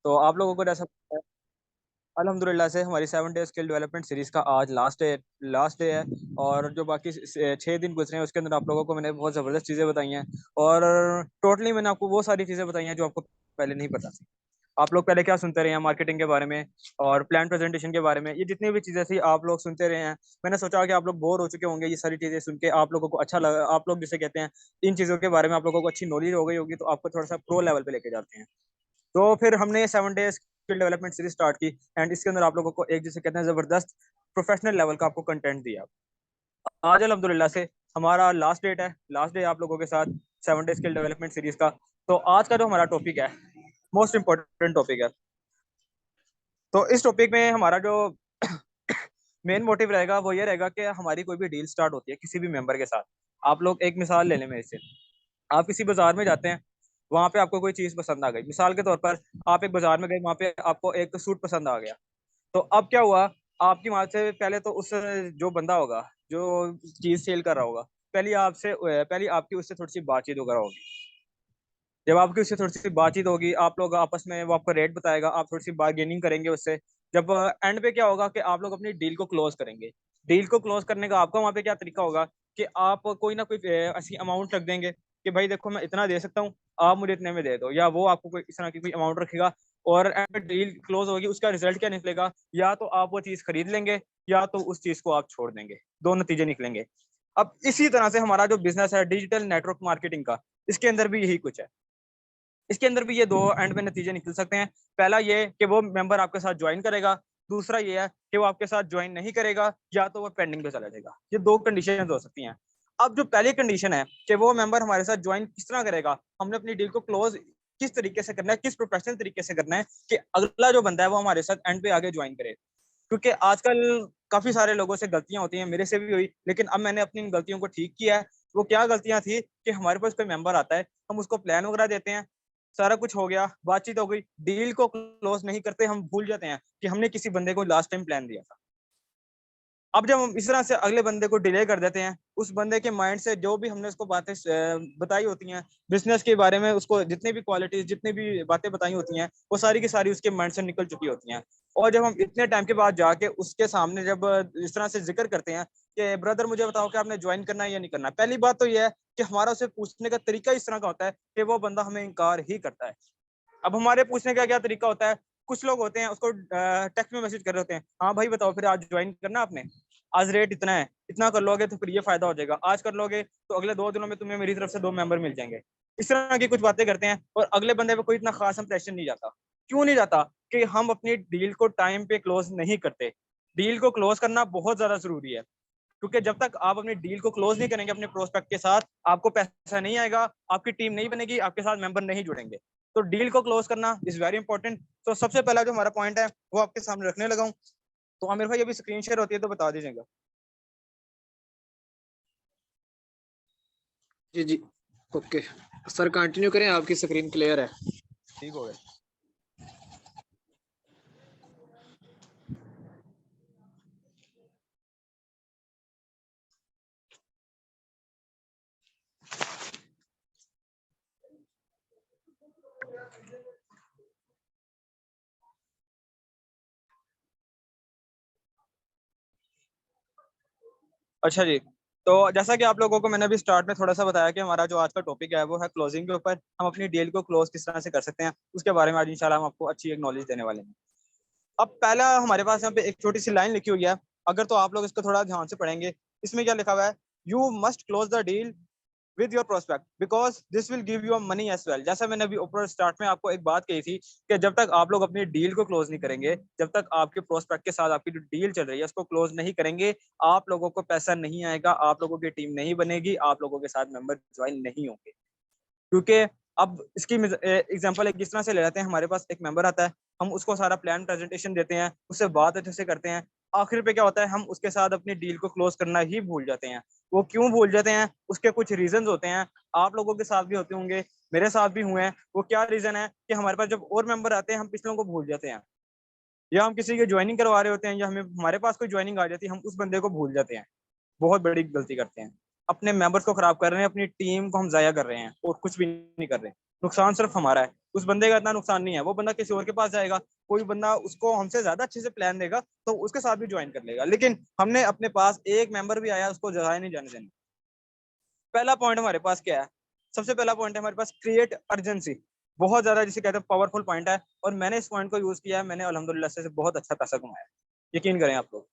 तो आप लोगों को जैसा अल्हम्दुलिल्लाह से हमारी 7 डे स्किल डेवलपमेंट सीरीज का आज लास्ट डे है। और जो बाकी 6 दिन गुजरे हैं उसके अंदर आप लोगों को मैंने बहुत ज़बरदस्त चीज़ें बताई हैं। और टोटली मैंने आपको वो सारी चीज़ें बताई हैं जो आपको पहले नहीं पता थी। आप लोग पहले क्या सुनते रहे हैं मार्केटिंग के बारे में और प्लान प्रेजेंटेशन के बारे में, ये जितनी भी चीज़ें थी आप लोग सुनते रहे हैं। मैंने सोचा कि आप लोग बोर हो चुके होंगे ये सारी चीज़ें सुन के, आप लोगों को अच्छा लगा, आप लोग जिसे कहते हैं इन चीज़ों के बारे में आप लोगों को अच्छी नॉलेज हो गई होगी, तो आपको थोड़ा सा प्रो लेवल पे लेके जाते हैं। तो फिर हमने 7 day skill development series start की एंड इसके अंदर आप लोगों को एक जिसे कहते हैं जबरदस्त प्रोफेशनल लेवल का आपको कंटेंट दिया। आज अल्हम्दुलिल्लाह से हमारा लास्ट डेट है, लास्ट डे आप लोगों के साथ 7 डे स्किल डेवलपमेंट सीरीज का। तो आज का जो हमारा टॉपिक है, मोस्ट इंपॉर्टेंट टॉपिक है। तो इस टॉपिक में हमारा जो मेन मोटिव रहेगा वो ये रहेगा कि हमारी कोई भी डील स्टार्ट होती है किसी भी मेंबर के साथ। आप लोग एक मिसाल ले लें मेरे से। आप किसी बाजार में जाते हैं, वहां पे आपको कोई चीज पसंद आ गई, मिसाल के तौर पर आप एक बाजार में गए, वहां पे आपको एक सूट पसंद आ गया। तो अब क्या हुआ, आपकी वहां से पहले तो उस जो बंदा होगा जो चीज सेल कर रहा होगा, पहली आपकी उससे थोड़ी सी बातचीत वगैरह होगी। जब आपकी उससे थोड़ी सी बातचीत होगी, आप लोग आपस में, वो आपको रेट बताएगा, आप थोड़ी सी बार्गेनिंग करेंगे उससे। जब एंड पे क्या होगा कि आप लोग अपनी डील को क्लोज करेंगे। डील को क्लोज करने का आपका वहाँ पे क्या तरीका होगा कि आप कोई ना कोई ऐसी अमाउंट रख देंगे कि भाई देखो मैं इतना दे सकता हूँ, आप मुझे इतने में दे दो, या वो आपको कोई इस तरह की कोई अमाउंट रखेगा। और एंड पे डील क्लोज होगी, उसका रिजल्ट क्या निकलेगा, या तो आप वो चीज खरीद लेंगे या तो उस चीज को आप छोड़ देंगे। दो नतीजे निकलेंगे। अब इसी तरह से हमारा जो बिजनेस है डिजिटल नेटवर्क मार्केटिंग का, इसके अंदर भी यही कुछ है। इसके अंदर भी ये दो एंड में नतीजे निकल सकते हैं। पहला ये कि वो मेंबर आपके साथ ज्वाइन करेगा, दूसरा ये है कि वो आपके साथ ज्वाइन नहीं करेगा, या तो वो पेंडिंग पे चला जाएगा। ये दो कंडीशन हो सकती हैं। अब जो पहली कंडीशन है कि वो मेंबर हमारे साथ ज्वाइन किस तरह करेगा, हमने अपनी डील को क्लोज किस तरीके से करना है, किस प्रोफेशनल तरीके से करना है कि अगला जो बंदा है वो हमारे साथ एंड पे आगे ज्वाइन करे। क्योंकि आजकल काफी सारे लोगों से गलतियां होती हैं, मेरे से भी हुई, लेकिन अब मैंने अपनी इन गलतियों को ठीक किया है। वो क्या गलतियां थी कि हमारे पास कोई मेंबर आता है, हम उसको प्लान वगैरह देते हैं, सारा कुछ हो गया, बातचीत हो गई, डील को क्लोज नहीं करते, हम भूल जाते हैं कि हमने किसी बंदे को लास्ट टाइम प्लान दिया था। अब जब हम इस तरह से अगले बंदे को डिले कर देते हैं, उस बंदे के माइंड से जो भी हमने उसको बातें बताई होती हैं बिजनेस के बारे में, उसको जितनी भी क्वालिटीज, जितनी भी बातें बताई होती हैं, वो सारी की सारी उसके माइंड से निकल चुकी होती हैं। और जब हम इतने टाइम के बाद जाके उसके सामने जब इस तरह से जिक्र करते हैं कि ब्रदर मुझे बताओ कि आपने ज्वाइन करना है या नहीं करना, पहली बात तो यह है कि हमारा उसे पूछने का तरीका इस तरह का होता है कि वो बंदा हमें इनकार ही करता है। अब हमारे पूछने का क्या तरीका होता है, कुछ लोग होते हैं उसको टेक्स्ट में मैसेज कर रहे होते हैं, हाँ भाई बताओ फिर आज ज्वाइन करना आपने, आज रेट इतना है, इतना कर लोगे तो फिर ये फायदा हो जाएगा, आज कर लोगे तो अगले 2 दिनों में तुम्हें मेरी तरफ से 2 मेंबर मिल जाएंगे। इस तरह की कुछ बातें करते हैं और अगले बंदे पे कोई इतना खास इंप्रेशन नहीं जाता। क्यों नहीं जाता? कि हम अपनी डील को टाइम पे क्लोज नहीं करते। डील को क्लोज करना बहुत ज्यादा जरूरी है, क्योंकि जब तक आप अपनी डील को क्लोज नहीं करेंगे अपने प्रोस्पेक्ट के साथ, आपको पैसा नहीं आएगा, आपकी टीम नहीं बनेगी, आपके साथ मेंबर नहीं जुड़ेंगे। तो डील को क्लोज करना इज वेरी इंपॉर्टेंट। तो सबसे पहला जो हमारा पॉइंट है वो आपके सामने रखने लगा हूँ। तो आमिर भाई अभी स्क्रीन शेयर होती है तो बता दीजिएगा। जी जी। ओके सर, कंटिन्यू करें, आपकी स्क्रीन क्लियर है। ठीक हो गया। अच्छा जी। तो जैसा कि आप लोगों को मैंने अभी स्टार्ट में थोड़ा सा बताया कि हमारा जो आज का टॉपिक है वो है क्लोजिंग के ऊपर, हम अपनी डील को क्लोज किस तरह से कर सकते हैं उसके बारे में आज इंशाल्लाह हम आपको अच्छी एक नॉलेज देने वाले हैं। अब पहला हमारे पास यहाँ पे एक छोटी सी लाइन लिखी हुई है, अगर तो आप लोग इसको थोड़ा ध्यान से पढ़ेंगे, इसमें क्या लिखा हुआ है, you must close the deal with your prospect because this will give you money as well. जैसा मैंने अभी ऊपर स्टार्ट में आपको एक बात कही थी कि जब तक आप लोग अपनी डील को क्लोज नहीं करेंगे, जब तक आपके प्रोस्पेक्ट के साथ आपकी जो डील चल रही है उसको क्लोज नहीं करेंगे, आप लोगों को पैसा नहीं आएगा, आप लोगों की टीम नहीं बनेगी, आप लोगों के साथ मेंबर ज्वाइन नहीं होंगे। क्योंकि अब इसकी एग्जांपल एक इस तरह से ले लेते हैं, हमारे पास एक मेंबर आता है, हम उसको सारा प्लान प्रेजेंटेशन देते हैं, उससे बात अच्छे से करते हैं, आखिर पे क्या होता है, हम उसके साथ अपनी डील को क्लोज करना ही भूल जाते हैं। वो क्यों भूल जाते हैं, उसके कुछ रीजन होते हैं, आप लोगों के साथ भी होते होंगे, मेरे साथ भी हुए हैं। वो क्या रीजन है कि हमारे पास जब और मेंबर आते हैं हम पिछलों को भूल जाते हैं, या हम किसी की ज्वाइनिंग करवा रहे होते हैं, या हमें हमारे पास कोई ज्वाइनिंग आ जाती है, हम उस बंदे को भूल जाते हैं। बहुत बड़ी गलती करते हैं, अपने मेंबर्स को खराब कर रहे हैं, अपनी टीम को हम जाया कर रहे हैं और कुछ भी नहीं कर रहे। नुकसान सिर्फ हमारा है, उस बंदे का इतना नुकसान नहीं है। वो बंदा किसी और के पास जाएगा, कोई बंदा उसको हमसे ज्यादा अच्छे से प्लान देगा तो उसके साथ भी ज्वाइन कर लेगा, लेकिन हमने अपने पास एक मेंबर भी आया उसको जगह नहीं जाने देनी। पहला पॉइंट हमारे पास क्या है? सबसे पहला पॉइंट है हमारे पास क्रिएट अर्जेंसी। बहुत ज्यादा जिसे कहते हैं पावरफुल पॉइंट है, और मैंने इस पॉइंट को यूज किया है, मैंने अल्हम्दुलिल्लाह से बहुत अच्छा पैसा कमाया है, यकीन करें आप लोग।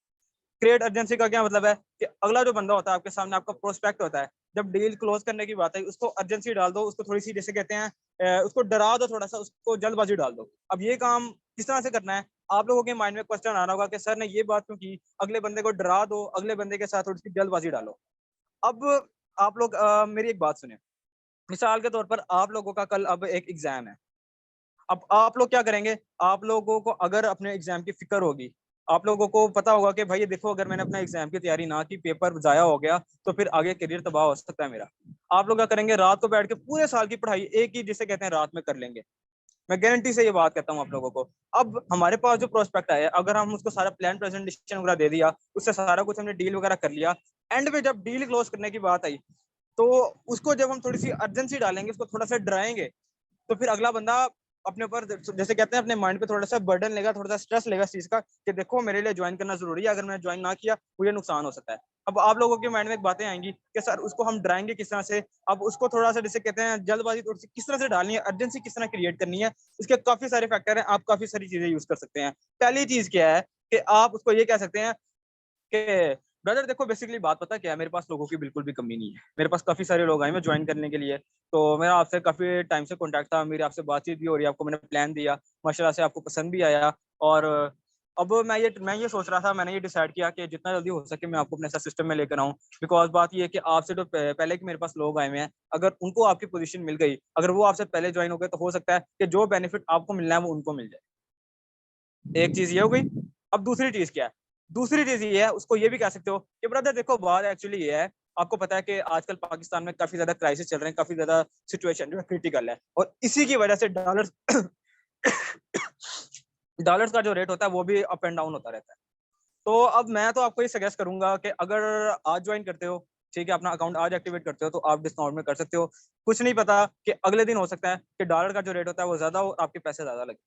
क्रिएट अर्जेंसी का क्या मतलब है कि अगला जो बंदा होता है आपके सामने, आपका प्रोस्पेक्ट होता है, जब डील क्लोज करने की बात है उसको अर्जेंसी डाल दो, उसको थोड़ी सी जैसे कहते हैं उसको डरा दो, थोड़ा सा उसको जल्दबाजी डाल दो। अब ये काम किस तरह से करना है? आप लोगों के माइंड में क्वेश्चन आ रहा होगा कि सर ने ये बात क्यों की, अगले बंदे को डरा दो, अगले बंदे के साथ थोड़ी सी जल्दबाजी डालो। अब आप लोग मेरी एक बात सुने। मिसाल के तौर पर आप लोगों का कल अब एक एग्जाम है। अब आप लोग क्या करेंगे? आप लोगों को अगर अपने एग्जाम की फिक्र होगी, आप लोगों को पता होगा कि भाई ये देखो, अगर मैंने अपना एग्जाम की तैयारी ना की, पेपर जाया हो गया, तो फिर आगे करियर तबाह हो सकता है मेरा। आप लोग क्या करेंगे? रात को बैठ के पूरे साल की पढ़ाई एक ही जिसे कहते हैं रात में कर लेंगे। मैं गारंटी से ये बात कहता हूँ आप लोगों को। अब हमारे पास जो प्रोस्पेक्ट है, अगर हम उसको सारा प्लान प्रेजेंटेशन वगैरह दे दिया, उससे सारा कुछ हमने डील वगैरह कर लिया, एंड में जब डील क्लोज करने की बात आई, तो उसको जब हम थोड़ी सी अर्जेंसी डालेंगे, उसको थोड़ा सा डराएंगे, तो फिर अगला बंदा अपने ऊपर जैसे कहते हैं अपने माइंड पे थोड़ा सा बर्डन लेगा, थोड़ा सा स्ट्रेस लेगा इस चीज का कि देखो मेरे लिए ज्वाइन करना जरूरी है, अगर मैंने ज्वाइन ना किया मुझे नुकसान हो सकता है। अब आप लोगों के माइंड में एक बातें आएंगी कि सर उसको हम डराएंगे किस तरह से? अब उसको थोड़ा सा जैसे कहते हैं जल्दबाजी थोड़ी सी किस तरह से डालनी है, अर्जेंसी किस तरह क्रिएट करनी है, इसके काफी सारे फैक्टर हैं, आप काफी सारी चीजें यूज कर सकते हैं। पहली चीज क्या है कि आप उसको ये कह सकते हैं कि ब्रदर देखो, बेसिकली बात पता क्या है, मेरे पास लोगों की बिल्कुल भी कमी नहीं है, मेरे पास काफी सारे लोग आए मैं ज्वाइन करने के लिए, तो मेरा आपसे काफी टाइम से कांटेक्ट था, मेरी आपसे बातचीत भी हो रही है, आपको मैंने प्लान दिया, माशाल्लाह से आपको पसंद भी आया। और अब मैं ये सोच रहा था, मैंने ये डिसाइड किया कि जितना जल्दी हो सके मैं आपको अपने साथ सिस्टम में लेकर आऊँ। बिकॉज बात ये है कि आपसे जो पहले के मेरे पास लोग आए हुए हैं, अगर उनको आपकी पोजीशन मिल गई, अगर वो आपसे पहले ज्वाइन हो गए, तो हो सकता है कि जो बेनिफिट आपको मिलना है वो उनको मिल जाए। एक चीज ये हो गई। अब दूसरी चीज क्या है? दूसरी चीज ये है, उसको ये भी कह सकते हो कि ब्रदर देखो, बात एक्चुअली ये है, आपको पता है कि आजकल पाकिस्तान में काफी ज्यादा क्राइसिस चल रहे हैं, काफी ज्यादा सिचुएशन जो है क्रिटिकल है, और इसी की वजह से डॉलर डॉलर्स का जो रेट होता है वो भी अप एंड डाउन होता रहता है। तो अब मैं तो आपको ये सजेस्ट करूंगा कि अगर आज ज्वाइन करते हो, ठीक है, अपना अकाउंट आज एक्टिवेट करते हो, तो आप डिस्काउंट में कर सकते हो। कुछ नहीं पता कि अगले दिन हो सकता है कि डॉलर का जो रेट होता है वो ज्यादा हो और आपके पैसे ज्यादा लगे,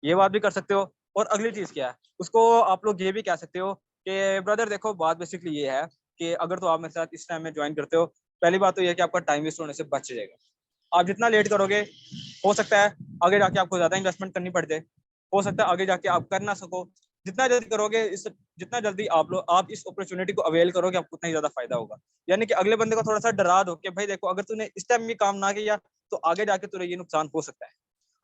ये बात भी कर सकते हो। और अगली चीज क्या है, उसको आप लोग ये भी कह सकते हो कि ब्रदर देखो, बात बेसिकली ये है कि अगर तो आप मेरे साथ इस टाइम में ज्वाइन करते हो, पहली बात तो ये है कि आपका टाइम वेस्ट होने से बच जाएगा। आप जितना लेट करोगे, हो सकता है आगे जाके आपको ज्यादा इन्वेस्टमेंट करनी पड़ जाए, हो सकता है आगे जाके आप कर ना सको। जितना जल्दी करोगे, इस जितना जल्दी आप इस अपॉर्चुनिटी को अवेल करोगे, आपको उतना ही ज्यादा फायदा होगा। यानी कि अगले बंदे को थोड़ा सा डरा दो कि भाई देखो, अगर तूने इस टाइम में काम ना किया तो आगे जाके तुझे ये नुकसान हो सकता है।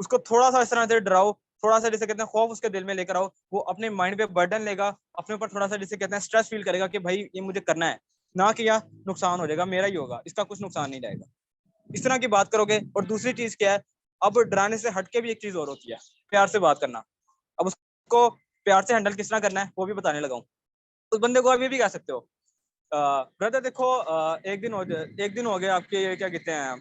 उसको थोड़ा सा इस तरह से डराओ, थोड़ा सा जैसे कहते हैं खौफ उसके दिल में लेकर आओ, वो अपने माइंड पे बर्डन लेगा, अपने ऊपर थोड़ा सा जैसे कहते हैं स्ट्रेस फील करेगा कि भाई ये मुझे करना है, ना किया नुकसान हो जाएगा, मेरा ही होगा, इसका कुछ नुकसान नहीं जाएगा। इस तरह की बात करोगे। और दूसरी चीज क्या है, अब डराने से हटके भी एक चीज और होती है, प्यार से बात करना। अब उसको प्यार से हैंडल किस तरह करना है वो भी बताने लगा हूँ। उस बंदे को अभी भी कह सकते हो, ब्रदर देखो, एक दिन हो गया आपके क्या कहते हैं,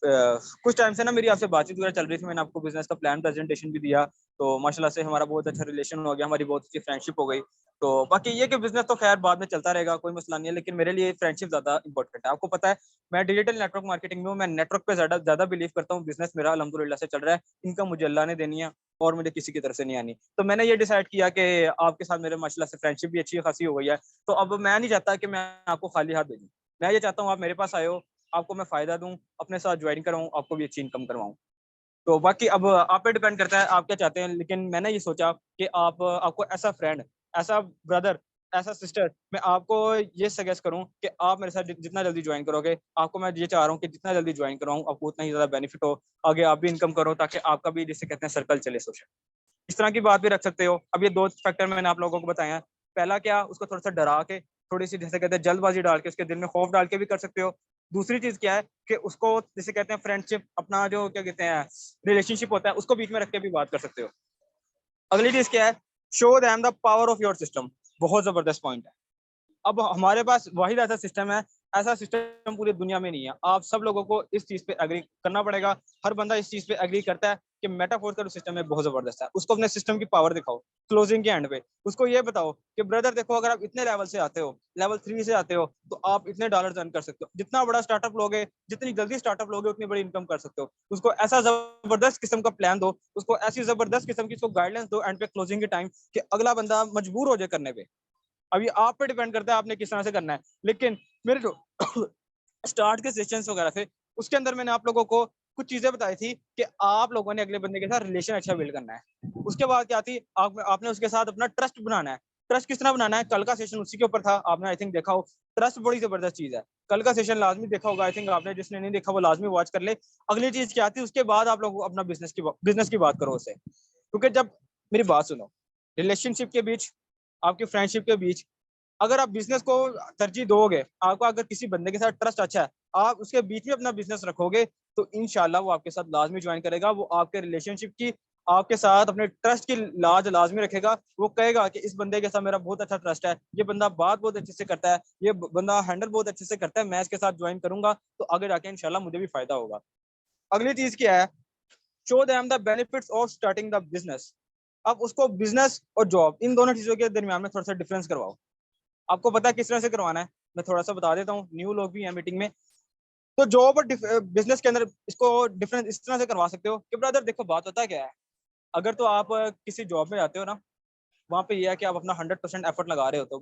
कुछ टाइम से ना मेरी आपसे बातचीत वगैरह चल रही थी, मैंने आपको बिजनेस का प्लान प्रेजेंटेशन भी दिया, तो माशाल्लाह से हमारा बहुत अच्छा रिलेशन हो गया, हमारी बहुत अच्छी फ्रेंडशिप हो गई। तो बाकी ये कि बिजनेस तो खैर बाद में चलता रहेगा, कोई मसला नहीं है, लेकिन मेरे लिए फ्रेंडशिप ज्यादा इंपॉर्टेंट है। आपको पता है मैं डिजिटल नेटवर्क मार्केटिंग में हूँ, मैं नेटवर्क पे ज्यादा ज्यादा बिलीव करता हूँ। बिजनेस मेरा अल्हम्दुलिल्लाह से चल रहा है, इनकम मुझे अल्लाह ने देनी है और मुझे किसी की तरफ से नहीं आनी। तो मैंने ये डिसाइड किया कि आपके साथ मेरे माशाल्लाह से फ्रेंडशिप भी अच्छी खासी हो गई है, तो अब मैं नहीं चाहता कि मैं आपको खाली हाथ भेजूँ। मैं ये चाहता हूँ आप मेरे पास आए हो, आपको मैं फ़ायदा दूँ, अपने साथ ज्वाइन कराऊँ, आपको भी अच्छी इनकम करवाऊँ। तो बाकी अब आप पे डिपेंड करता है आप क्या चाहते हैं, लेकिन मैंने ये सोचा कि आपको ऐसा फ्रेंड, ऐसा ब्रदर, ऐसा सिस्टर, मैं आपको ये सजेस्ट करूँ कि आप मेरे साथ जितना जल्दी ज्वाइन करोगे, आपको मैं ये चाह रहा हूँ कि जितना जल्दी ज्वाइन करवाऊँ, आपको उतना ही ज़्यादा बेनिफिट हो, आगे आप भी इनकम करो, ताकि आपका भी जिसे कहते हैं सर्कल चले सोशल। इस तरह की बात भी रख सकते हो। अब ये 2 फैक्टर मैंने आप लोगों को बताए हैं। पहला क्या, उसको थोड़ा-सा डरा के, थोड़ी-सी जिसे कहते हैं जल्दबाज़ी डाल के, उसके दिल में खौफ डाल के भी कर सकते हो। दूसरी चीज़ क्या है कि उसको जिसे कहते हैं फ्रेंडशिप, अपना जो क्या कहते हैं रिलेशनशिप होता है, उसको बीच में रख के भी बात कर सकते हो। अगली चीज़ क्या है, show them the power of your system. बहुत ज़बरदस्त पॉइंट है। अब हमारे पास वाहिद ऐसा सिस्टम है, ऐसा सिस्टम पूरी दुनिया में नहीं है। आप सब लोगों को इस चीज़ पे एग्री करना पड़ेगा। हर बंदा इस चीज़ पे एग्री करता है कि मेटाफोर्स का जो सिस्टम है बहुत जबरदस्त है, उसको अपने सिस्टम की पावर दिखाओ क्लोजिंग के एंड पे। उसको ये बताओ कि ब्रदर देखो, अगर आप इतने लेवल से आते हो, लेवल 3 से आते हो, तो आप इतने डॉलर अर्न कर सकते हो। जितना बड़ा स्टार्टअप लोगे, जितनी जल्दी स्टार्टअप लोगे, उतनी बड़ी इनकम कर सकते हो। उसको ऐसा जबरदस्त किस्म का प्लान दो, उसको ऐसी जबरदस्त किस्म की उसको गाइडलाइंस दो एंड पे क्लोजिंग के टाइम, कि अगला बंदा मजबूर हो जाए करने पे। अभी आप पे डिपेंड करता है आपने किस तरह से करना है। लेकिन मेरे जो स्टार्ट के सेशंस वगैरह थे, उसके अंदर मैंने आप लोगों को कुछ चीजें बताई थी कि आप लोगों ने अगले बंदे के साथ रिलेशन अच्छा बिल्ड करना है। उसके बाद क्या थी, आपने उसके साथ अपना ट्रस्ट बनाना है। ट्रस्ट किस तरह बनाना है, कल का सेशन उसी के ऊपर था, आपने आई थिंक देखा हो। ट्रस्ट बड़ी जबरदस्त चीज है, कल का सेशन लाजमी देखा होगा आई थिंक आपने, जिसने नहीं देखा वो लाजमी वॉच कर ले। अगली चीज क्या थी, उसके बाद आप लोग अपना बिजनेस की बात करो उससे। क्योंकि जब, मेरी बात सुनो, रिलेशनशिप के बीच, आपकी फ्रेंडशिप के बीच, अगर आप बिजनेस को तरजीह दोगे, आपको अगर किसी बंदे के साथ ट्रस्ट अच्छा है, आप उसके बीच में अपना बिजनेस रखोगे, तो इंशाल्लाह वो आपके साथ लाजमी ज्वाइन करेगा। वो आपके रिलेशनशिप की, आपके साथ अपने ट्रस्ट की लाज लाजमी रखेगा। वो कहेगा कि इस बंदे के साथ मेरा बहुत अच्छा ट्रस्ट है, ये बंदा बात बहुत अच्छे से करता है, ये बंदा हैंडल बहुत अच्छे से करता है, मैं इसके साथ ज्वाइन करूंगा तो आगे जाके इंशाल्लाह मुझे भी फायदा होगा। अगली चीज क्या है, show them the benefits of starting the business. अब उसको बिजनेस और जॉब, इन दोनों चीजों के दरमियान में थोड़ा सा डिफरेंस करवाओ। आपको पता है किस तरह से करवाना है, मैं थोड़ा सा बता देता हूँ, न्यू लोग भी हैं मीटिंग में। तो जॉब और बिजनेस के अंदर इसको डिफरेंस इस तरह से करवा सकते हो कि ब्रदर देखो, बात होता है क्या है, अगर तो आप किसी जॉब में जाते हो ना, वहाँ पे ये है कि आप अपना 100% एफर्ट लगा रहे हो, तो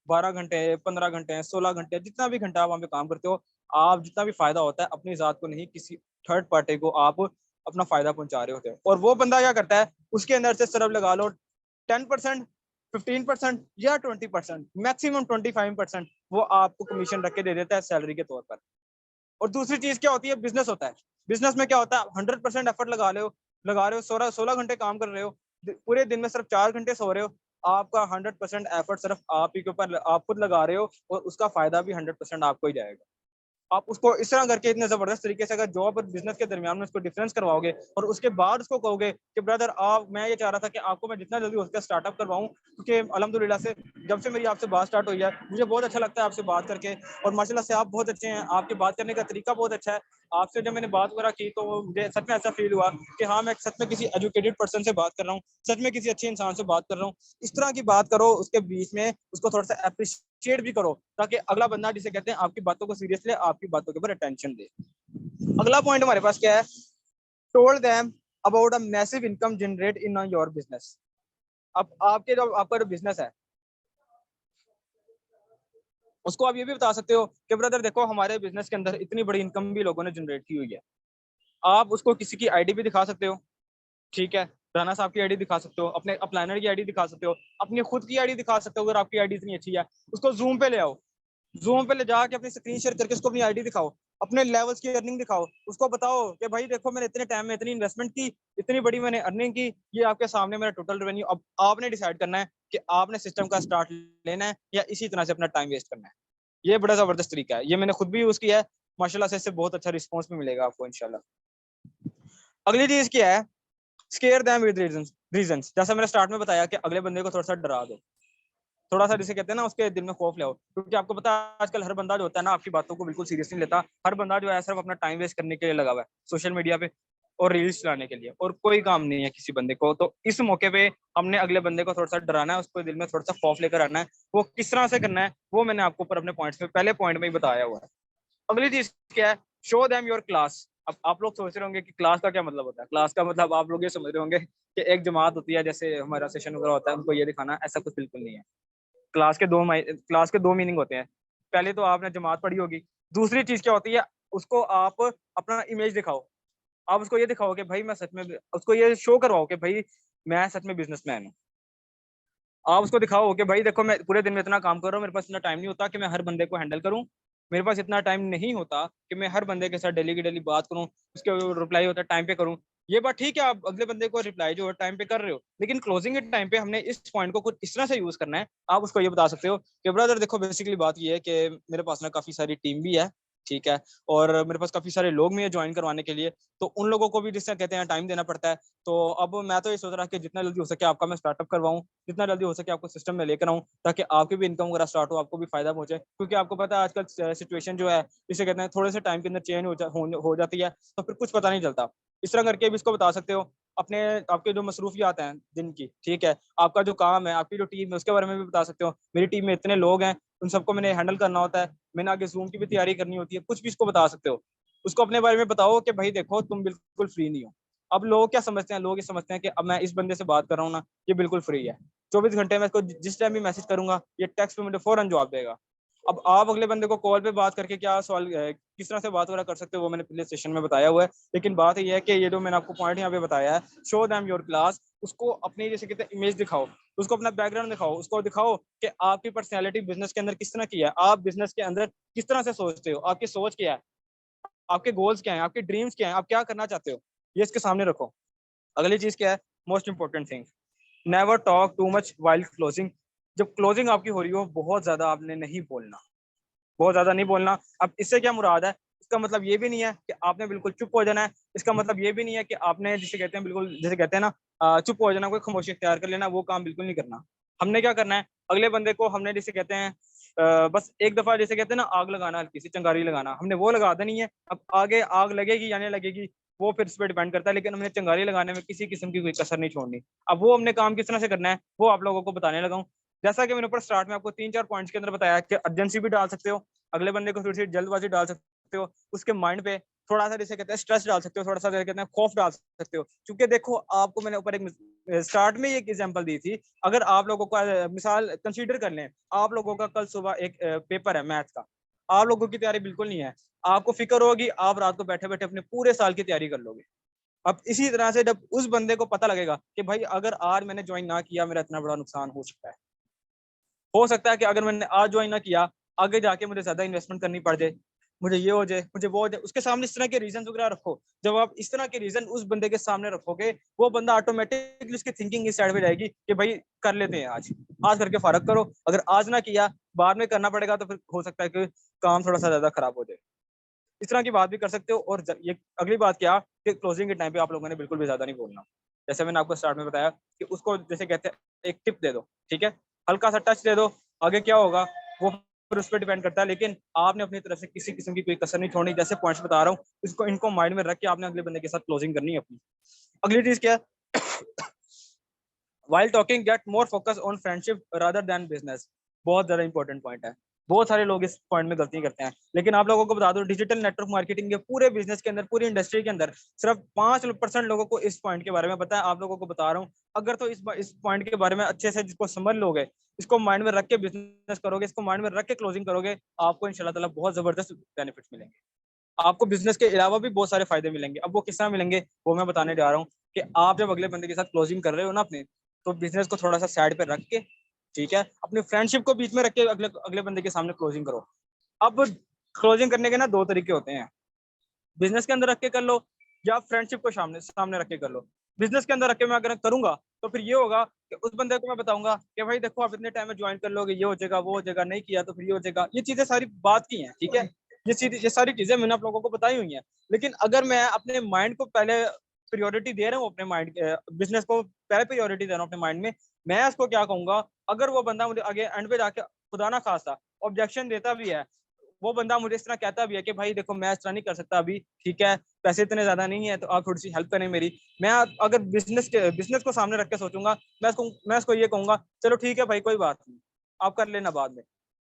12 घंटे, 15 घंटे, 16 घंटे, जितना भी घंटा आप वहाँ पे काम करते हो, आप जितना भी फायदा होता है अपनी जात को नहीं, किसी थर्ड पार्टी को आप अपना फायदा पहुंचा रहे होते हो। और वो बंदा क्या करता है, उसके अंदर से सिर्फ लगा लो 10%, 15% या 20%, मैक्सिमम 25%, वो आपको कमीशन रख के दे देता है सैलरी के तौर पर। और दूसरी चीज क्या होती है, बिजनेस होता है। बिजनेस में क्या होता है, 100% एफर्ट लगा रहे हो 16 16 घंटे काम कर रहे हो, पूरे दिन में सिर्फ 4 घंटे सो रहे हो, आपका 100% एफर्ट सिर्फ आप ही के ऊपर आप खुद लगा रहे हो, और उसका फायदा भी 100% आपको ही जाएगा। आप उसको इस तरह करके इतने जबरदस्त तरीके से अगर जॉब और बिजनेस के दरमियान में उसको डिफरेंस करवाओगे, और उसके बाद उसको कहोगे कि ब्रदर आप, मैं ये चाह रहा था कि आपको मैं जितना जल्दी हो सके स्टार्टअप करवाऊं, क्योंकि अल्हम्दुलिल्लाह से जब से मेरी आपसे बात स्टार्ट हुई है, मुझे बहुत अच्छा लगता है आपसे बात करके। और माशाल्लाह से आप बहुत अच्छे हैं, आपके बात करने का तरीका बहुत अच्छा है। आपसे जब मैंने बात वगैरह की, तो मुझे सच में ऐसा फील हुआ कि हाँ, मैं सच में किसी एजुकेटेड पर्सन से बात कर रहा हूँ, सच में किसी अच्छे इंसान से बात कर रहा हूँ। इस तरह की बात करो, उसके बीच में उसको थोड़ा सा अप्रिशिएट भी करो, ताकि अगला बंदा, जिसे कहते हैं, आपकी बातों को सीरियस ले, आपकी बातों के ऊपर अटेंशन दे। अगला पॉइंट हमारे पास क्या है, told them about a massive income generate in your business. अब आपका जो बिजनेस है, उसको आप ये भी बता सकते हो कि ब्रदर देखो, हमारे बिजनेस के अंदर इतनी बड़ी इनकम भी लोगों ने जनरेट की हुई है। आप उसको किसी की आईडी भी दिखा सकते हो, ठीक है, राना साहब की आईडी दिखा सकते हो, अपने अपलाइनर की आईडी दिखा सकते हो, अपनी खुद की आईडी दिखा सकते हो। अगर आपकी आईडी इतनी अच्छी है, उसको जूम पे ले आओ, जूम पे ले जाके अपनी स्क्रीन शेयर करके उसको अपनी आईडी दिखाओ, अपने लेवल्स की अर्निंग दिखाओ, उसको बताओ कि भाई देखो, मैंने इतने टाइम में इतनी इन्वेस्टमेंट की, इतनी बड़ी मैंने अर्निंग की, ये आपके सामने मेरा टोटल रेवेन्यू। अब आपने डिसाइड करना है कि आपने सिस्टम का स्टार्ट लेना है या इसी तरह से अपना टाइम वेस्ट करना है। ये बड़ा जबरदस्त तरीका है, ये मैंने खुद भी यूज किया है, माशाल्लाह से इससे बहुत अच्छा रिस्पॉन्स भी मिलेगा आपको इंशाल्लाह। अगली चीज क्या है, स्केयर देम विद रीजंस। जैसा मैंने स्टार्ट में बताया कि अगले बंदे को थोड़ा सा डरा दो, थोड़ा सा जिसे कहते हैं ना, उसके दिल में खौफ ले आओ। क्योंकि आपको पता है आजकल हर बंदा जो होता है ना, आपकी बातों को बिल्कुल सीरियस नहीं लेता। हर बंदा जो है सिर्फ अपना टाइम वेस्ट करने के लिए लगा हुआ है सोशल मीडिया पे, और रील्स चलाने के लिए, और कोई काम नहीं है किसी बंदे को। तो इस मौके पे हमने अगले बंदे को थोड़ा सा डराना है, उसको दिल में थोड़ा सा खौफ लेकर आना है। वो किस तरह से करना है, वो मैंने आपको ऊपर अपने पॉइंट्स में, पहले पॉइंट में ही बताया हुआ है। अगली चीज क्या है, शो देम योर क्लास। अब आप लोग सोच रहे होंगे कि क्लास का क्या मतलब होता है। क्लास का मतलब आप लोग ये समझ रहे होंगे कि एक जमात होती है, जैसे हमारा सेशन वगैरह होता है, उनको ये दिखाना, ऐसा कुछ बिल्कुल नहीं है। क्लास के दो मीनिंग होते हैं। पहले तो आपने जमात पढ़ी होगी, दूसरी चीज क्या होती है, उसको आप अपना इमेज दिखाओ। आप उसको ये दिखाओ कि भाई मैं सच में, उसको ये शो करवाओ कि भाई मैं सच में बिजनेसमैन हूँ। आप उसको दिखाओ कि भाई देखो, मैं पूरे दिन में इतना काम कर रहा हूँ, मेरे पास इतना टाइम नहीं होता कि मैं हर बंदे को हैंडल करूँ। मेरे पास इतना टाइम नहीं होता कि मैं हर बंदे के साथ डेली की डेली बात करूँ, उसके रिप्लाई होता है टाइम पे करूँ। ये बात ठीक है, आप अगले बंदे को रिप्लाई जो है टाइम पे कर रहे हो, लेकिन क्लोजिंग के टाइम पे हमने इस पॉइंट को कुछ इस तरह से यूज करना है। आप उसको ये बता सकते हो कि ब्रदर देखो, बेसिकली बात ये है कि मेरे पास ना काफी सारी टीम भी है, ठीक है। और मेरे पास काफी सारे लोग भी हैं ज्वाइन करवाने के लिए, तो उन लोगों को भी जिससे कहते हैं टाइम देना पड़ता है। तो अब मैं तो ये सोच रहा कि जितना जल्दी हो सके आपका मैं स्टार्टअप करवाऊं, जितना जल्दी हो सके आपको सिस्टम में लेकर आऊं, ताकि आपकी भी इनकम वगैरह स्टार्ट हो, आपको भी फायदा पहुंचे। क्योंकि आपको पता है आजकल सिचुएशन जो है, इसे कहते हैं थोड़े से टाइम के अंदर चेंज हो जाती है, तो फिर कुछ पता नहीं चलता। इस तरह करके भी इसको बता सकते हो। अपने आपके जो मसरूफियात हैं दिन की, ठीक है, आपका जो काम है, आपकी जो टीम है, उसके बारे में भी बता सकते हो। मेरी टीम में इतने लोग हैं, उन सबको मैंने हैंडल करना होता है, मैंने आगे जूम की भी तैयारी करनी होती है, कुछ भी इसको बता सकते हो। उसको अपने बारे में बताओ कि भाई देखो तुम बिल्कुल फ्री नहीं हो। अब लोग क्या समझते हैं, लोग ये समझते हैं कि अब मैं इस बंदे से बात कर रहा हूँ ना, ये बिल्कुल फ्री है, 24 घंटे में इसको जिस टाइम भी मैसेज करूंगा ये टेक्स्ट पे मुझे फौरन जवाब देगा। अब आप अगले बंदे को कॉल पे बात करके क्या सवाल किस तरह से बात वगैरह कर सकते हो, वो मैंने पिछले सेशन में बताया हुआ है। लेकिन बात ये है कि ये जो मैंने आपको पॉइंट यहाँ पे बताया है, शो देम योर क्लास, उसको अपनी जैसे कहते हैं इमेज दिखाओ, उसको अपना बैकग्राउंड दिखाओ, उसको दिखाओ कि आपकी पर्सनैलिटी बिजनेस के अंदर किस तरह की है, आप बिजनेस के अंदर किस तरह से सोचते हो, आपकी सोच क्या है, आपके गोल्स क्या हैं, आपके ड्रीम्स क्या हैं, आप क्या करना चाहते हो, ये इसके सामने रखो। अगली चीज क्या है, most important thing, never talk too much while closing. जब क्लोजिंग आपकी हो रही हो, बहुत ज्यादा आपने नहीं बोलना, बहुत ज्यादा नहीं बोलना। अब इससे क्या मुराद है, इसका मतलब ये भी नहीं है कि आपने बिल्कुल चुप हो जाना है, इसका मतलब ये भी नहीं है कि आपने जिसे कहते हैं बिल्कुल, जैसे कहते हैं ना चुप हो जाना, कोई खामोशी इख्तियार कर लेना, वो काम बिल्कुल नहीं करना। हमने क्या करना है, अगले बंदे को हमने जिसे कहते हैं बस एक दफा जैसे कहते हैं ना आग लगाना, हल्की सी चिंगारी लगाना, हमने वो लगा देनी है। अब आगे आग लगेगी या नहीं लगेगी वो फिर इस पर डिपेंड करता है, लेकिन हमने चिंगारी लगाने में किसी किस्म की कोई कसर नहीं छोड़नी। अब वो हमने काम किस तरह से करना है वो आप लोगों को बताने लगा हूं। जैसा कि मैंने ऊपर स्टार्ट में आपको 3-4 पॉइंट्स के अंदर बताया कि अर्जेंसी भी डाल सकते हो, अगले बंदे को थोड़ी सी जल्दबाजी डाल सकते हो, उसके माइंड पे थोड़ा सा जैसे कहते हैं स्ट्रेस डाल सकते हो, थोड़ा सा जैसे कहते हैं खौफ डाल सकते हो। क्योंकि देखो आपको मैंने ऊपर एक स्टार्ट में एक एग्जांपल दी थी, अगर आप लोगों का मिसाल कंसीडर कर लें, आप लोगों का कल सुबह एक पेपर है मैथ का, आप लोगों की तैयारी बिल्कुल नहीं है, आपको फिक्र होगी, आप रात को बैठे बैठे अपने पूरे साल की तैयारी कर लोगे। अब इसी तरह से जब उस बंदे को पता लगेगा कि भाई अगर आज मैंने ज्वाइन ना किया मेरा इतना बड़ा नुकसान हो सकता है कि अगर मैंने आज ज्वाइन ना किया, आगे जाके मुझे ज्यादा इन्वेस्टमेंट करनी पड़ जाए, मुझे ये हो जाए, मुझे वो हो जाए, उसके सामने इस तरह के रीजन वगैरह रखो। जब आप इस तरह के रीजन उस बंदे के सामने रखोगे, वो बंदा ऑटोमेटिकली उसकी थिंकिंग इस साइड में जाएगी कि भाई कर लेते हैं आज, आज करके फर्क करो, अगर आज ना किया बाद में करना पड़ेगा तो फिर हो सकता है कि काम थोड़ा सा ज्यादा खराब हो जाए। इस तरह की बात भी कर सकते हो। और ये अगली बात क्या कि क्लोजिंग के टाइम पे आप लोगों ने बिल्कुल भी ज्यादा नहीं बोलना। जैसे मैंने आपको स्टार्ट में बताया कि उसको जैसे कहते हैं एक टिप दे दो, ठीक है, हल्का सा टच दे दो, आगे क्या होगा वो फिर उस पर डिपेंड करता है। लेकिन आपने अपनी तरफ से किसी किस्म की कोई कसर नहीं छोड़नी, जैसे पॉइंट्स बता रहा हूँ, इसको इनको माइंड में रख के आपने अगले बंदे के साथ क्लोजिंग करनी है अपनी। अगली चीज क्या है, while talking get more focus on friendship rather than business. बहुत ज्यादा इंपॉर्टेंट पॉइंट है, बहुत सारे लोग इस पॉइंट में गलती करते हैं। लेकिन आप लोगों को बता दो, डिजिटल नेटवर्क मार्केटिंग के पूरे बिजनेस के अंदर, पूरी इंडस्ट्री के अंदर सिर्फ 5% लोगों को इस पॉइंट के बारे में पता है। आप लोगों को बता रहा हूँ, अगर तो इस पॉइंट के बारे में अच्छे से जिसको समझ लोगे, इसको माइंड में रख के बिजनेस करोगे, इसको माइंड में रख के क्लोजिंग करोगे, आपको इंशाल्लाह ताला बहुत जबरदस्त बेनिफिट्स मिलेंगे। आपको बिजनेस के अलावा भी बहुत सारे फायदे मिलेंगे। अब वो किस तरह मिलेंगे वो मैं बताने जा रहा हूँ कि आप जब अगले बंदे के साथ क्लोजिंग कर रहे हो ना अपने, तो बिजनेस को थोड़ा सा साइड पे रख के, ठीक है, अपनी फ्रेंडशिप को बीच में रख के अगले अगले बंदे के सामने क्लोजिंग करो। अब क्लोजिंग करने के ना दो तरीके होते हैं, बिजनेस के अंदर रख के कर लो या फ्रेंडशिप को सामने सामने रख के कर लो। बिजनेस के अंदर रख के मैं अगर करूंगा तो फिर ये होगा कि उस बंदे को मैं बताऊंगा कि भाई देखो आप इतने टाइम में ज्वाइन कर लोगे, ये हो जाएगा, वो हो जाएगा, नहीं किया तो फिर ये हो जाएगा। ये चीजें सारी बात की हैं, ठीक है, ये सारी चीजें मैंने आप लोगों को बताई हुई हैं। लेकिन अगर मैं अपने माइंड को पहले प्रियोरिटी दे रहा हूँ, अपने माइंड बिजनेस को पहले प्रियोरिटी दे रहा हूँ अपने माइंड में, मैं उसको क्या कहूंगा, अगर वो बंदा मुझे आगे एंड पे जाके खुदा ना खासा ऑब्जेक्शन देता भी है, वो बंदा मुझे इस तरह कहता भी है कि भाई देखो मैं इस तरह नहीं कर सकता अभी, ठीक है, पैसे इतने ज्यादा नहीं है तो आप थोड़ी सी हेल्प करें मेरी, मैं अगर बिजनेस को सामने रख के सोचूंगा, मैं उसको ये कहूंगा चलो ठीक है भाई कोई बात नहीं, आप कर लेना बाद में,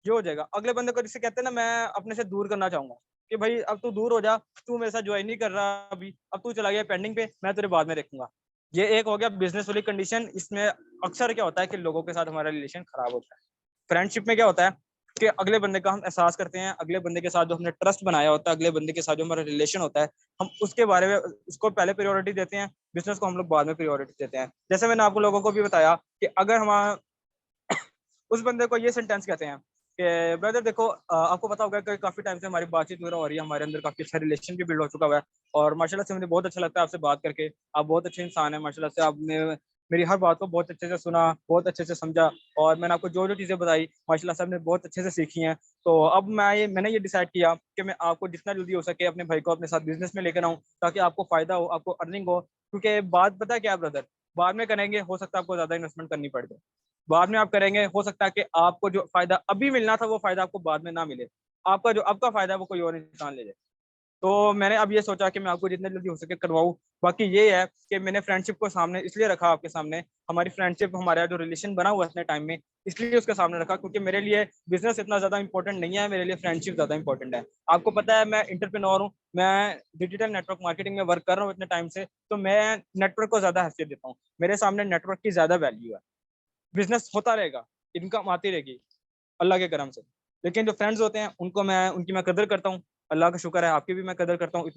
ये हो जाएगा। अगले बंदे को जिसे कहते हैं ना, मैं अपने से दूर करना चाहूंगा कि भाई अब तू दूर हो जा, तू मेरे साथ ज्वाइन नहीं कर रहा अभी, अब तू चला गया पेंडिंग पे, मैं तेरे बाद में देखूंगा। ये एक हो गया बिजनेस वाली कंडीशन। इसमें अक्सर क्या होता है कि लोगों के साथ हमारा रिलेशन खराब होता है। फ्रेंडशिप में क्या होता है कि अगले बंदे का हम एहसास करते हैं, अगले बंदे के साथ जो हमने ट्रस्ट बनाया होता है, अगले बंदे के साथ जो हमारा रिलेशन होता है, हम उसके बारे में उसको पहले प्रायोरिटी देते हैं, बिजनेस को हम लोग बाद में प्रायोरिटी देते हैं। जैसे मैंने आपको लोगों को भी बताया कि अगर हम उस बंदे को ये सेंटेंस कहते हैं कि ब्रदर देखो आपको पता होगा कि काफी टाइम से हमारी बातचीत वगैरह हो रही है, हमारे अंदर काफी अच्छा रिलेशन भी बिल्ड हो चुका हुआ है, और माशाल्लाह से मुझे बहुत अच्छा लगता है आपसे बात करके, आप बहुत अच्छे इंसान है माशाल्लाह से, आपने मेरी हर बात को बहुत अच्छे से सुना, बहुत अच्छे से समझा, और मैंने आपको जो जो चीज़ें बताई माशाल्लाह से आपने बहुत अच्छे से सीखी हैं। तो अब मैंने ये डिसाइड किया कि मैं आपको जितना जल्दी हो सके अपने भाई को अपने साथ बिजनेस में लेकर आऊँ, ताकि आपको फ़ायदा हो, आपको अर्निंग हो। क्योंकि बात पता है क्या है ब्रदर, बाद में करेंगे हो सकता है आपको ज़्यादा इन्वेस्टमेंट करनी पड़ जाए, बाद में आप करेंगे हो सकता है कि आपको जो फ़ायदा अभी मिलना था वो फ़ायदा आपको बाद में ना मिले, आपका जो अब का फ़ायदा है वो कोई और इंसान ले जाए। तो मैंने अब ये सोचा कि मैं आपको जितना जल्दी हो सके करवाऊँ। बाकी ये है कि मैंने फ्रेंडशिप को सामने इसलिए रखा आपके सामने, हमारी फ्रेंडशिप, हमारा जो रिलेशन बना हुआ है इतने टाइम में, इसलिए उसके सामने रखा, क्योंकि मेरे लिए बिज़नेस इतना ज़्यादा इंपॉर्टेंट नहीं है, मेरे लिए फ्रेंडशिप ज़्यादा इंपॉर्टेंट है। आपको पता है मैं एंटरप्रेन्योर हूँ, मैं डिजिटल नेटवर्क मार्केटिंग में वर्क कर रहा हूँ इतने टाइम से, तो मैं नेटवर्क को ज़्यादा हैसियत देता हूँ। मेरे सामने नेटवर्क की ज़्यादा वैल्यू है। बिज़नेस होता रहेगा, इनकम आती रहेगी अल्लाह के करम से। लेकिन जो फ्रेंड्स होते हैं उनकी मैं कदर करता हूँ। अल्लाह का शुक्र है आपकी भी मैं कदर करता हूँ।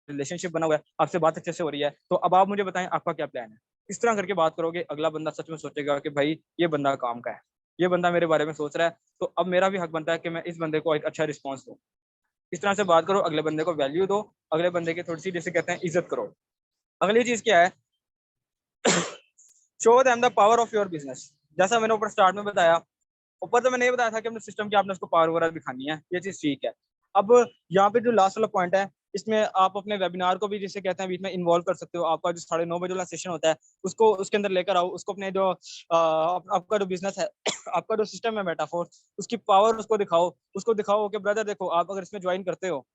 रिलेशनशिप बना हुआ है, आपसे बात अच्छे से हो रही है, तो अब आप मुझे बताएँ आपका क्या प्लान है? इस तरह करके बात करोगे, अगला बंदा सच में सोचेगा कि भाई ये बंदा काम का है, ये बंदा मेरे बारे में सोच रहा है, तो अब मेरा भी हक बनता है कि मैं इस बंदे को एक अच्छा रिस्पॉन्स दूँ। इस तरह से बात करो, अगले बंदे को वैल्यू दो, अगले बंदे की थोड़ी-सी जिसे कहते हैं इज़्ज़त करो। अगली चीज़ क्या है, show them the power of your business. जैसा मैंने ऊपर स्टार्ट में बताया, ऊपर तो मैंने ये बताया था कि अपने सिस्टम की आपने उसको पावर वगैरह दिखानी है, ये चीज़ ठीक है। अब यहाँ पे जो लास्ट वाला पॉइंट है, इसमें आप अपने वेबिनार को भी जिसे कहते हैं बीच में इन्वॉल्व कर सकते हो। आपका जो 9:30 बजे वाला सेशन होता है, उसको उसके अंदर लेकर आओ, उसको अपने जो आपका जो बिज़नेस है, आपका जो सिस्टम है मेटाफोर, उसकी पावर उसको दिखाओ कि ब्रदर देखो आप अगर इसमें जॉइन करते हो,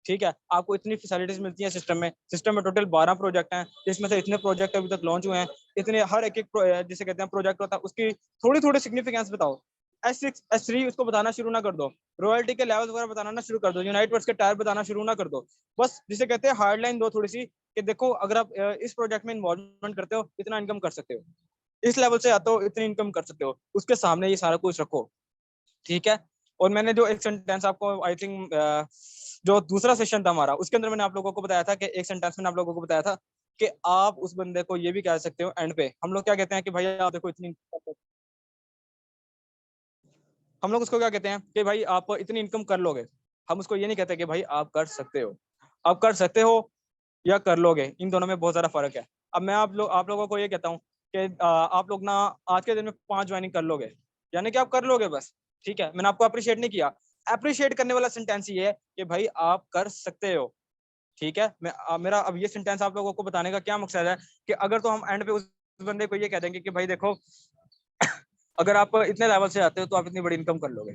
ठीक है, आपको इतनी फैसिलिटीज़ मिलती हैं सिस्टम में टोटल 12 प्रोजेक्ट हैं, जिसमें से इतने प्रोजेक्ट अभी तक लॉन्च हुए हैं, इतने हर एक-एक जिसे कहते हैं प्रोजेक्ट होता है, उसकी थोड़ी-थोड़ी सिग्निफिकेंस बताओ। S6, S3 उसको बताना शुरू ना कर दो। रॉयल्टी के लेवल्स वगैरह बताना ना शुरू कर दो। यूनाइट वर्ड्स के टायर बताना शुरू ना कर दो। बस जिसे कहते हैं हार्ड लाइन दो थोड़ी-सी कि देखो अगर आप इस प्रोजेक्ट में इन्वॉल्वमेंट करते हो, इतना इनकम कर सकते हो। इस लेवल से आते हो, इतनी इनकम कर सकते हो। उसके सामने ये सारा कुछ रखो, ठीक है? और मैंने जो एक सेंटेंस आपको आई थिंक जो दूसरा सेशन था हमारा, उसके अंदर मैंने आप लोगों को बताया था कि एक सेंटेंस मैंने आप लोगों को बताया था कि आप उस बंदे को ये भी कह सकते हो एंड पे। हम लोग क्या कहते हैं कि भाई आप देखो इतनी, हम लोग उसको क्या कहते हैं कि भाई आप इतनी इनकम कर लोगे। हम उसको ये नहीं कहते कि भाई आप कर सकते हो। आप कर सकते हो या कर लोगे, इन दोनों में बहुत ज़्यादा फ़र्क है। अब मैं आप लोगों को ये कहता हूँ कि आप लोग ना आज के दिन में 5 ज्वाइनिंग कर लोगे, यानी कि आप कर लोगे बस, ठीक है? मैंने आपको एप्रिशिएट नहीं किया। एप्रिशिएट करने वाला सेंटेंस ये है कि भाई आप कर सकते हो, ठीक है? मेरा अब ये सेंटेंस आप लोगों को बताने का क्या मकसद है कि अगर तो हम एंड पे उस बंदे को ये कह देंगे कि भाई देखो अगर आप इतने लेवल से आते हो तो आप इतनी बड़ी इनकम कर लोगे।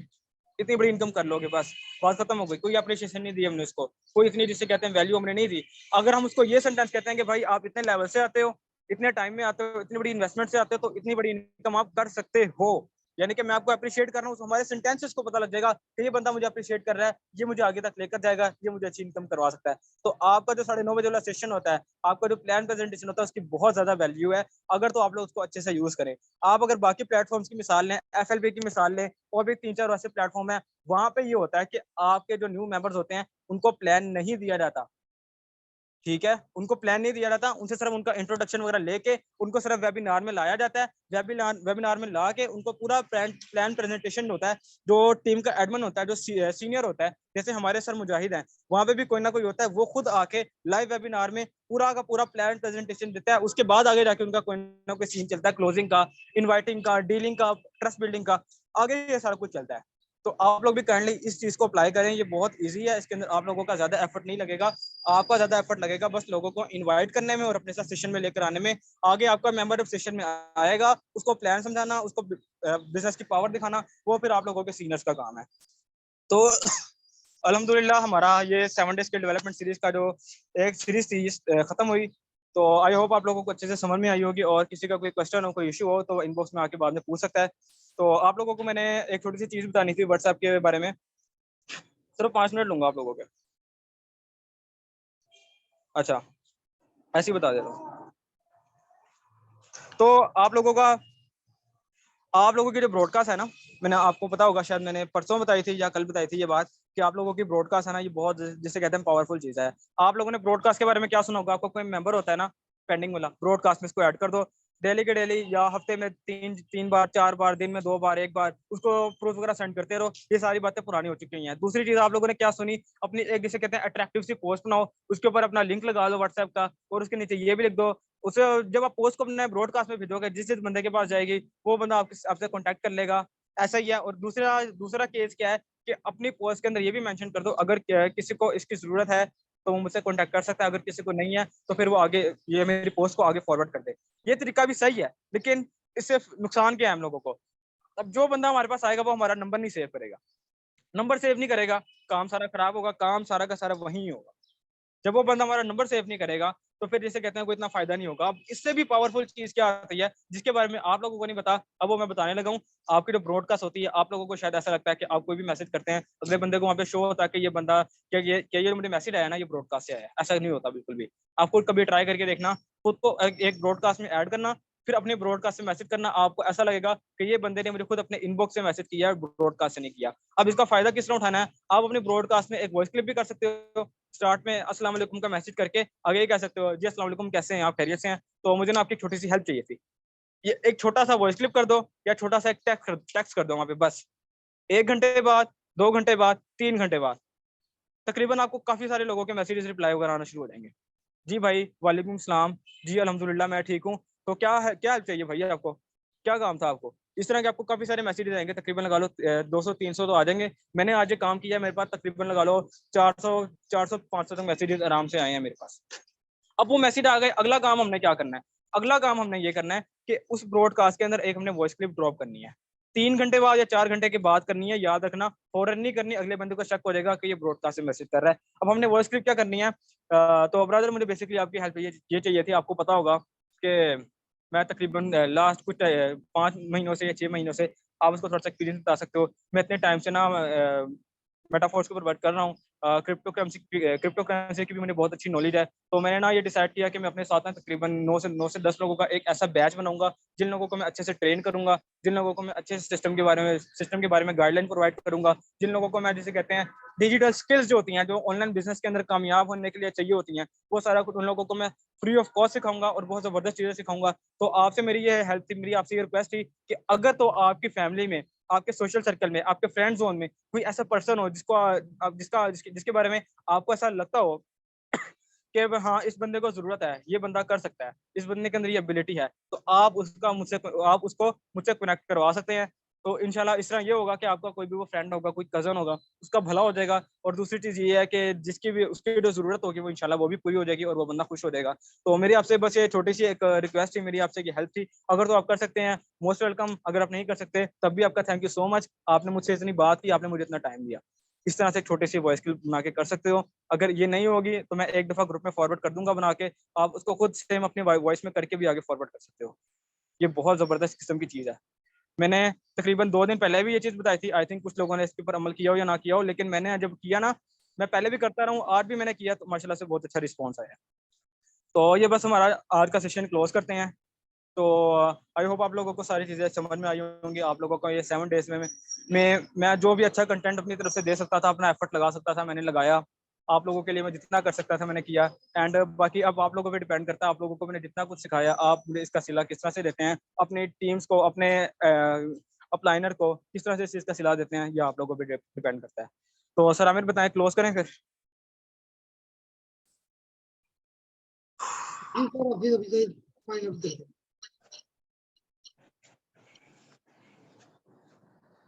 इतनी बड़ी इनकम कर लोगे बस, बात खत्म हो गई। कोई एप्रिशिएशन नहीं दी हमने उसको, कोई इतनी जिसे कहते हैं वैल्यू हमने नहीं दी। अगर हम उसको ये सेंटेंस कहते हैं कि भाई आप इतने लेवल से आते हो, इतने टाइम में आते हो, इतनी बड़ी इन्वेस्टमेंट से आते हो, तो इतनी बड़ी इनकम आप कर सकते हो। यानी कि मैं आपको एप्रिशिएट कर रहा हूँ, हमारे सेंटेंसेस को पता लग जाएगा कि ये बंदा मुझे एप्रिशिएट कर रहा है, ये मुझे आगे तक लेकर जाएगा, ये मुझे अच्छी इनकम करवा सकता है। तो आपका जो 9:30 बजे वाला सेशन होता है, आपका जो प्लान प्रेजेंटेशन होता है, उसकी बहुत ज़्यादा वैल्यू है, अगर तो आप लोग उसको अच्छे से यूज़ करें। आप अगर बाकी प्लेटफ़ॉर्म्स की मिसाल लें, एफएलबी की मिसाल लें, और भी 3-4 ऐसे प्लेटफ़ॉर्म हैं, वहाँ पे ये होता है कि आपके जो न्यू मेंबर्स होते हैं, उनको प्लान नहीं दिया जाता। ठीक है? उनको प्लान नहीं दिया जाता, उनसे सिर्फ़ उनका इंट्रोडक्शन वगैरह लेके, उनको सिर्फ़ वेबिनार में लाया जाता है। वेबिनार में ला के उनको पूरा प्लान प्रेज़ेंटेशन होता है, जो टीम का एडमिन होता है, जो सीनियर होता है, जैसे हमारे सर मुजाहिद हैं, वहाँ पे भी कोई ना कोई होता है, वो खुद आके लाइव वेबिनार में पूरा का पूरा प्लान प्रेज़ेंटेशन देता है। उसके बाद आगे जाके उनका कोई ना कोई सीन चलता है क्लोजिंग का, इनवाइटिंग का, डीलिंग का, ट्रस्ट बिल्डिंग का, आगे ये सारा कुछ चलता है। तो आप लोग भी काइंडली इस चीज़ को अप्लाई करें, ये बहुत ईज़ी है, इसके अंदर आप लोगों का ज़्यादा एफर्ट नहीं लगेगा। आपका ज़्यादा एफर्ट लगेगा बस लोगों को इनवाइट करने में और अपने साथ सेशन में लेकर आने में। आगे आपका मेंबर जब सेशन में आएगा, उसको प्लान समझाना, उसको बिज़नेस की पावर दिखाना, वो फिर आप लोगों के सीनियर्स का काम है। तो अल्हम्दुलिल्लाह हमारा ये 7 डे स्किल डेवलपमेंट सीरीज़ का जो एक सीरीज़ थी खत्म हुई। तो आई होप आप लोगों को अच्छे से समझ में आई होगी, और किसी का कोई क्वेश्चन हो, कोई इश्यू हो तो इनबॉक्स में आके बाद में पूछ सकता है। तो आप लोगों को मैंने एक छोटी-सी चीज़ बतानी थी व्हाट्सएप के बारे में। सिर्फ 5 मिनट लूँगा आप लोगों के। अच्छा, ऐसे ही बता देता हूँ। तो आप लोगों की जो ब्रॉडकास्ट है ना, मैंने आपको पता होगा, शायद मैंने परसों बताई थी या कल बताई थी ये बात, कि आप लोगों की ब्रॉडकास्ट है ना, ये बहुत जिसे कहते हैं पावरफुल चीज़ है। आप लोगों ने ब्रॉडकास्ट के बारे में क्या सुना होगा? आपका कोई मेंबर होता है ना पेंडिंग वाला, ब्रॉडकास्ट में इसको ऐड कर दो। डेली के डेली या हफ्ते में 3 बार, 4 बार, दिन में 2 बार, 1 बार उसको प्रूफ वगैरह सेंड करते रहो। ये सारी बातें पुरानी हो चुकी हैं। दूसरी चीज़ आप लोगों ने क्या सुनी? अपनी एक जिसे कहते हैं अट्रैक्टिव सी पोस्ट बनाओ, उसके ऊपर अपना लिंक लगा दो व्हाट्सएप का, और उसके नीचे ये भी लिख दो उसे जब आप पोस्ट को अपने ब्रॉडकास्ट में भेजोगे, जिस बंदे के पास जाएगी वो बंदा आपसे कांटेक्ट कर लेगा। ऐसा ही है। और दूसरा दूसरा केस क्या है कि अपनी पोस्ट के अंदर ये भी मेंशन कर दो, अगर किसी को इसकी जरूरत है तो वो मुझसे कांटेक्ट कर सकता है, अगर किसी को नहीं है तो फिर वो आगे ये मेरी पोस्ट को आगे फॉरवर्ड कर दे। ये तरीका भी सही है, लेकिन इससे नुकसान क्या है हम लोगों को। अब जो बंदा हमारे पास आएगा वो हमारा नंबर नहीं सेव करेगा। नंबर सेव नहीं करेगा, काम सारा खराब होगा, काम सारा का सारा वहीं होगा। जब वो बंदा हमारा नंबर सेव नहीं करेगा तो फिर जैसे कहते हैं कोई इतना फायदा नहीं होगा। अब इससे भी पावरफुल चीज क्या आती है जिसके बारे में आप लोगों को नहीं पता, अब वो मैं बताने लगा हूँ। आपकी जो ब्रॉडकास्ट होती है, आप लोगों को शायद ऐसा लगता है कि आप कोई भी मैसेज करते हैं, अगले बंदे को वहाँ पे शो होता है कि ये बंदा क्या ये मुझे मैसेज आया ना, ये ब्रॉडकास्ट से आया। ऐसा नहीं होता बिल्कुल भी। आपको कभी ट्राई करके देखना, खुद को एक ब्रॉडकास्ट में ऐड करना, फिर अपने ब्रॉडकास्ट से मैसेज करना, आपको ऐसा लगेगा कि ये बंदे ने मुझे खुद अपने इनबॉक्स से मैसेज किया है, ब्रॉडकास्ट से नहीं किया। अब इसका फायदा किस तरह उठाना है, आप अपने ब्रॉडकास्ट में एक वॉइस क्लिप भी कर सकते हो। स्टार्ट में अस्सलाम वालेकुम का मैसेज करके आगे ये कह सकते हो, जी अस्सलाम वालेकुम, कैसे हैं आप, खैरियत से हैं, तो मुझे ना आपकी छोटी सी हेल्प चाहिए थी। ये एक छोटा सा वॉइस क्लिप कर दो या छोटा सा एक टेक्स्ट कर दो वहाँ पे बस। 1 घंटे बाद, 2 घंटे बाद, 3 घंटे बाद तकरीबन आपको काफ़ी सारे लोगों के मैसेजेस रिप्लाई वगैरह आना शुरू हो जाएँगे। जी भाई, वालेकुम सलाम। जी अल्हम्दुलिल्लाह मैं ठीक हूँ। तो क्या हेल्प चाहिए भैया आपको? क्या काम था आपको? इस तरह के आपको काफ़ी सारे मैसेजेस आएँगे, तकरीबन लगा लो 200-300 तो आ जाएँगे। मैंने आज ये काम किया है, मेरे पास तकरीबन लगा लो 400-500 तक मैसेजेस आराम से आए हैं मेरे पास। अब वो मैसेज आ गए, अगला काम हमने क्या करना है? अगला काम हमने ये करना है कि उस ब्रॉडकास्ट के अंदर एक हमने वॉइस क्लिप ड्रॉप करनी है। 3 घंटे बाद या 4 घंटे के बाद करनी है, याद रखना, फ़ौरन नहीं करनी, अगले बंदे को शक हो जाएगा कि ये ब्रॉडकास्ट से मैसेज कर रहा है। अब हमने वॉइस क्लिप क्या करनी है, तो ब्रदर मुझे बेसिकली आपकी हेल्प ये चाहिए थी। आपको पता होगा कि मैं तकरीबन लास्ट कुछ 5 महीनों से या 6 महीनों से, आप उसको थोड़ा-सा एक्सपीरियंस बता सकते हो। मैं इतने टाइम से ना मेटाफोर्स के ऊपर वर्क कर रहा हूँ। क्रिप्टो करेंसी की भी मुझे बहुत अच्छी नॉलेज है। तो मैंने ना ये डिसाइड किया कि मैं अपने साथ ना तकरीबन 9 से 10 लोगों का एक ऐसा बैच बनाऊँगा, जिन लोगों को मैं अच्छे से ट्रेन करूँगा, जिन लोगों को मैं अच्छे से सिस्टम के बारे में गाइडलाइन प्रोवाइड करूँगा, जिन लोगों को मैं जिसे कहते हैं डिजिटल स्किल्स जो होती हैं, जो ऑनलाइन बिज़नेस के अंदर कामयाब होने के लिए चाहिए होती हैं, वो सारा कुछ उन लोगों को मैं फ्री ऑफ कॉस्ट सिखाऊँगा और बहुत ज़बरदस्त चीज़ें सिखाऊँगा। तो आपसे मेरी ये हेल्प थी, मेरी आपसे ये रिक्वेस्ट थी कि अगर तो आपकी फैमिली में, आपके सोशल सर्कल में, आपके फ्रेंड ज़ोन में कोई ऐसा पर्सन हो जिसको आप जिसके बारे में आपको ऐसा लगता हो कि हाँ, इस बंदे को ज़रूरत है, ये बंदा कर सकता है, इस बंदे के अंदर ये एबिलिटी है, तो आप उसको मुझसे कनेक्ट करवा सकते हैं। तो इंशाल्लाह इस तरह ये होगा कि आपका कोई भी वो फ्रेंड होगा, कोई कज़न होगा, उसका भला हो जाएगा। और दूसरी चीज़ ये है कि उसकी जो ज़रूरत होगी वो इंशाल्लाह वो भी पूरी हो जाएगी और वो बंदा खुश हो जाएगा। तो मेरी आपसे बस ये छोटी-सी एक रिक्वेस्ट थी, मेरी आपसे ये हेल्प थी। अगर तो आप कर सकते हैं, मोस्ट वेलकम, अगर आप नहीं कर सकते तब भी आपका थैंक यू सो मच। आपने मुझसे इतनी बात की, आपने मुझे इतना टाइम दिया। इस तरह से एक छोटी-सी वॉइस क्लिप बना के कर सकते हो। अगर ये नहीं होगी तो मैं एक दफ़ा ग्रुप में फॉरवर्ड कर दूँगा बना के, आप उसको खुद सेम अपनी वॉइस में करके भी आगे फॉरवर्ड कर सकते हो। ये बहुत ज़बरदस्त किस्म की चीज़ है। मैंने तकरीबन 2 दिन पहले भी ये चीज़ बताई थी, आई थिंक कुछ लोगों ने इसके ऊपर अमल किया हो या ना किया हो, लेकिन मैंने जब किया ना, मैं पहले भी करता रहा हूँ, आज भी मैंने किया तो माशाल्लाह से बहुत अच्छा रिस्पॉन्स आया है। तो ये बस हमारा आज का सेशन क्लोज़ करते हैं। तो आई होप आप लोगों को सारी चीज़ें समझ में आई होंगी। आप लोगों को ये 7 डेज़ में मैं जो भी अच्छा कंटेंट अपनी तरफ से दे सकता था, अपना एफर्ट लगा सकता था, मैंने लगाया। आप लोगों के लिए मैं जितना कर सकता था मैंने किया। एंड बाकी अब आप लोगों पे डिपेंड करता है, आप लोगों को मैंने जितना कुछ सिखाया, आप मुझे इसका सिला किस तरह से देते हैं, अपनी टीम्स को, अपने अपलाइनर को किस तरह से इस चीज़ का सिला देते हैं, ये आप लोगों पे डिपेंड करता है। तो सर आमिर बताएँ, क्लोज़ करें फिर? जी सर, अभी अभी फाइल अपडेट